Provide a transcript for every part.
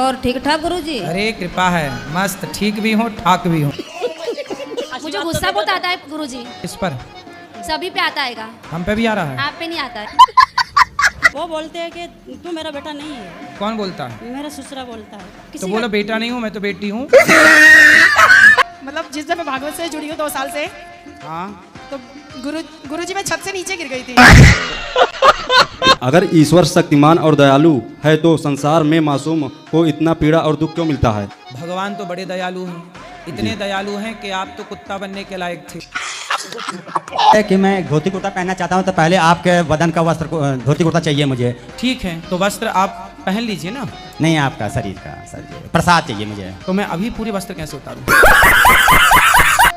और ठीक ठाक गुरुजी? अरे कृपा है, मस्त ठीक भी हूँ ठाक भी हूँ। मुझे गुस्सा बहुत आता है गुरुजी। इस पर सभी पे आता है। हम पे भी आ रहा है। आप पे नहीं आता है। वो बोलते हैं कि तू मेरा बेटा नहीं है। कौन बोलता है? मेरा ससुरा बोलता है। तो बोलो बेटा नहीं हूँ, मैं तो बेटी हूँ। मतलब जिस दिन मैं भागवत से जुड़ी हूँ 2 साल से, हाँ तो गुरुजी मैं छत से नीचे गिर गई थी। अगर ईश्वर शक्तिमान और दयालु है तो संसार में मासूम को इतना पीड़ा और दुख क्यों मिलता है? भगवान तो बड़े दयालु हैं, इतने दयालु हैं कि आप तो कुत्ता बनने के लायक थे। कि मैं धोती कुर्ता पहनना चाहता हूँ, तो पहले आपके बदन का वस्त्र धोती कुर्ता चाहिए मुझे। ठीक है, तो वस्त्र आप पहन लीजिए ना। नहीं, आपका शरीर का प्रसाद चाहिए मुझे। तो मैं अभी पूरे वस्त्र कैसे उतारूं?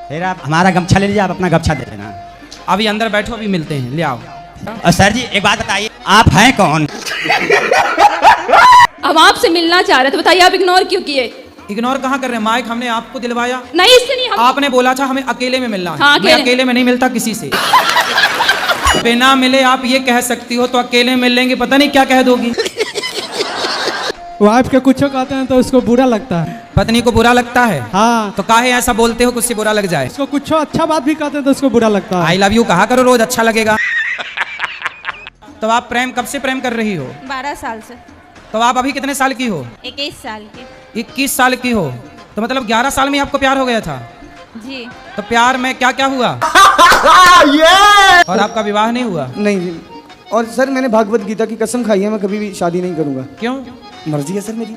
फिर आप हमारा गमछा ले लीजिए, आप अपना गमछा दे देना। अभी अंदर बैठो, अभी मिलते हैं, ले आओ। और सर जी एक बात बताइए, आप हैं कौन? हम आपसे मिलना चाह रहे थे, बताइए आप इग्नोर क्यों किए? इग्नोर कहाँ कर रहे हैं? माइक हमने आपको दिलवाया नहीं, इससे नहीं। आपने बोला था हमें अकेले में मिलना है। हाँ, मैं अकेले में नहीं मिलता किसी से। बिना मिले आप ये कह सकती हो, तो अकेले मिल लेंगे पता नहीं क्या कह दोगी। वाइफ के कुछ कहते हैं तो उसको बुरा लगता है। पत्नी को बुरा लगता है? हाँ। तो काहे ऐसा बोलते हो, कुछ से बुरा लग जाए? उसको कुछ अच्छा बात भी कहते हैं तो उसको बुरा लगता है। आई लव यू कहा करो रोज, अच्छा लगेगा। तो आप प्रेम कब से प्रेम कर रही हो? 12 साल से। तो आप अभी कितने साल की हो? 21 साल के। 21 साल की हो, तो मतलब 11 साल में आपको प्यार हो गया था? जी। तो प्यार में क्या क्या हुआ? और आपका विवाह नहीं हुआ? नहीं जी। और सर मैंने भागवत गीता की कसम खाई है, मैं कभी भी शादी नहीं करूंगा। क्यों? मर्जी है सर मेरी।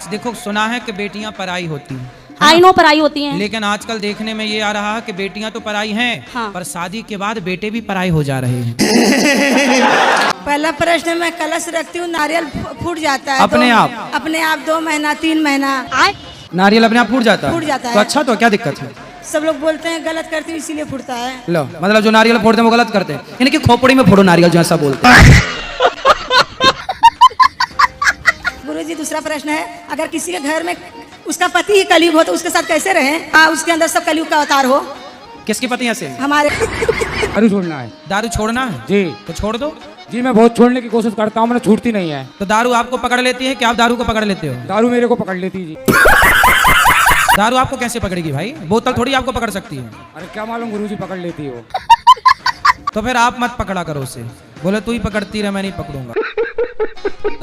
देखो, सुना है कि बेटियां पराई होती हैं। आई नो पराई होती हैं। लेकिन आजकल देखने में ये आ रहा है कि बेटियां तो पराई हैं, हाँ। पर शादी के बाद बेटे भी पराई हो जा रहे हैं। पहला प्रश्न, मैं कलश रखती हूँ, नारियल फूट जाता है अपने आप? अपने आप 2 महीना 3 महीना नारियल अपने आप फूट जाता है? फूट जाता है। तो अच्छा, तो क्या दिक्कत है? सब लोग बोलते हैं गलत करती हूँ इसीलिए फूटता है। लो, मतलब जो नारियल फोड़ते हैं वो गलत करते हैं, यानी कि खोपड़ी में फोड़ो नारियल, जो ऐसा बोलते हैं। गुरुजी दूसरा प्रश्न है, अगर किसी के घर में उसका पति ही कलयुग हो तो उसके साथ कैसे रहे? उसके अंदर सब कलयुग का अवतार हो। किसकी पति ऐसे? हमारे। दारू छोड़ना है। दारू छोड़ना है जी। तो छोड़ दो। जी मैं बहुत छोड़ने की कोशिश करता हूँ, मैंने छूटती नहीं है। तो दारू आपको पकड़ लेती है कि आप दारू को पकड़ लेते हो? दारू मेरे को पकड़ लेती है जी। दारू आपको कैसे पकड़ेगी भाई? बोतल थोड़ी आपको पकड़ सकती है। अरे क्या मालूम, गुरुजी पकड़ लेती है वो। तो फिर आप मत पकड़ा करो उसे, बोले तू ही पकड़ती रहे, मैं नहीं पकड़ूंगा।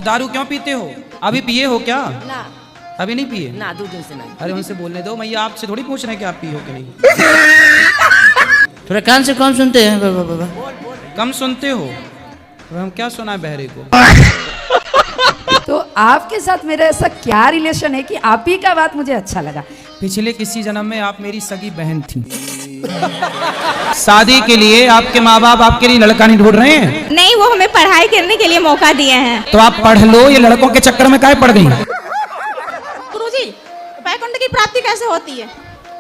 दारू क्यों पीते हो? अभी पिए हो क्या? ना, अभी नहीं पिए ना 2 दिन से नहीं। अरे उनसे बोलने दो, मैं ये आपसे थोड़ी पूछ रहे हैं कि आप पिए हो कि नहीं। थोड़ा कान से कम सुनते हैं बाबा। कम सुनते हो? तो हम क्या सुना है बहरे को? तो आपके साथ मेरा ऐसा क्या रिलेशन है कि आप ही का बात मुझे अच्छा लगा? पिछले किसी जन्म में आप मेरी सगी बहन थी। शादी के लिए आपके माँ बाप आपके लिए लड़का नहीं ढूंढ रहे हैं? नहीं, वो हमें पढ़ाई करने के लिए मौका दिए हैं। तो आप पढ़ लो, ये लड़कों के चक्कर में काहे पड़ गई? गुरुजी, वैकुंठ की प्राप्ति कैसे होती है?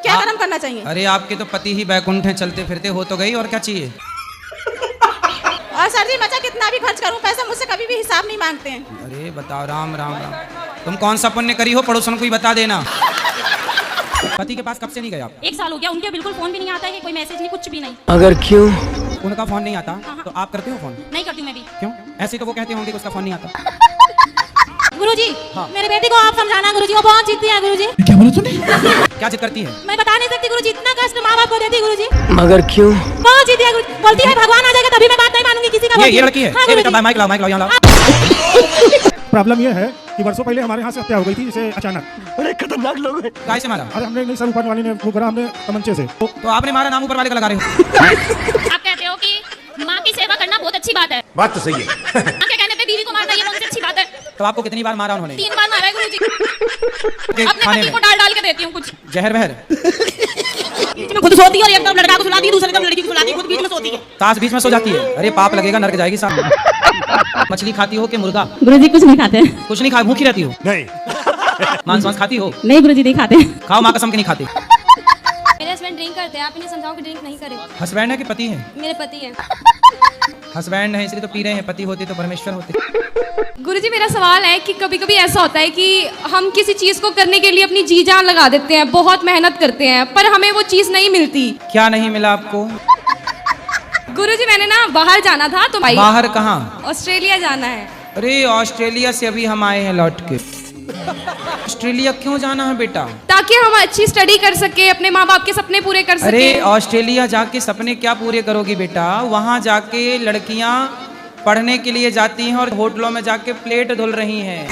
क्या कर्म करना चाहिए? अरे आपके तो पति ही बैकुंठ हैं, चलते फिरते हो तो गई, और क्या चाहिए? और सर जी, मैं कितना भी खर्च करूं, पैसा मुझसे कभी भी हिसाब नहीं मांगते हैं। अरे बताओ, राम राम राम। तुम कौन सा पुण्य करी हो, पड़ोसन को ही बता देना। पति के पास कब से नहीं गए आप? 1 साल हो गया, उनके बिल्कुल फोन भी नहीं आता है, कोई मैसेज नहीं, कुछ भी नहीं। अगर क्यों? उनका फोन नहीं आता? तो आप करते हो फोन? नहीं करती हूँ मैं भी। क्यों? ऐसे तो वो कहते होंगे कि उसका फोन नहीं आता। गुरुजी, मेरे बेटी को आप समझाना गुरुजी, वो बहुत जिद्दी है गुरुजी। क्या बोला तूने? क्या जिद करती है? मैं बता नहीं सकती गुरुजी, इतना कष्ट माँ बाप को देती है गुरुजी। मगर क्यों? बहुत जिद्दी है गुरुजी, बोलती है भगवान आ जाएगा तभी मैं बात नहीं मानूंगी किसी का। ये लड़की है? हाँ, ए बेटा माइक लाओ, माइक लाओ, यहाँ लाओ। प्रॉब्लम ये है कि वर्षों पहले हमारे यहाँ से हत्या हो गई थी, इसे अचानक। अरे खतरनाक लोग हैं। काय से मारा? अरे हमने नहीं, सर ऊपर वाली ने वो करा, हमने तमंचे से। तो आपने मारा, नाम ऊपर वाले का लगा रहे हो। आप कहते हो कि माँ की सेवा करना बहुत अच्छी बात है। बात तो सही है। माँ के कहने पे बीवी को मारना ये बहुत अच्छी बात है। तो आपको कितनी बार मारा उन्होंने? 3 बार मारा है गुरुजी। अपने खाने पति में को डाल के देती हूँ कुछ। जहर बहर? मैं खुद सोती है और एक तरफ लड़का को सुलाती है, दूसरी तरफ लड़की को सुलाती है, खुद बीच में सोती है। ताश बीच में सो जाती है? अरे पाप लगेगा, नरक जाएगी साहब। मछली खाती हो कि मुर्गा? गुरुजी कुछ नहीं खाते। कुछ नहीं खा, भूखी रहती हो? नहीं। मांस वांस खाती हो? नहीं गुरुजी, नहीं खाते। खाओ, माँ कसम के नहीं खाते। मेरे हस्बैंड ड्रिंक करते हैं, आप इन्हें समझाओ कि ड्रिंक नहीं करे। हस्बैंड है कि पति है? मेरे पति है। हस्बैंड है इसलिए तो पी रहे हैं, पति होते तो परमेश्वर होते। गुरुजी मेरा सवाल है कि कभी कभी ऐसा होता है कि हम किसी चीज को करने के लिए अपनी जी जान लगा देते हैं, बहुत मेहनत करते हैं, पर हमें वो चीज नहीं मिलती। क्या नहीं मिला आपको? गुरुजी मैंने ना बाहर जाना था, तो बाहर कहाँ? ऑस्ट्रेलिया जाना है। अरे ऑस्ट्रेलिया से अभी हम आए हैं लौट के। ऑस्ट्रेलिया क्यों जाना है बेटा? ताकि हम अच्छी स्टडी कर सके, अपने माँ बाप के सपने पूरे कर सके। अरे ऑस्ट्रेलिया जाके सपने क्या पूरे करोगी बेटा? वहाँ जाके लड़कियाँ पढ़ने के लिए जाती हैं और होटलों में जाके प्लेट धुल रही हैं।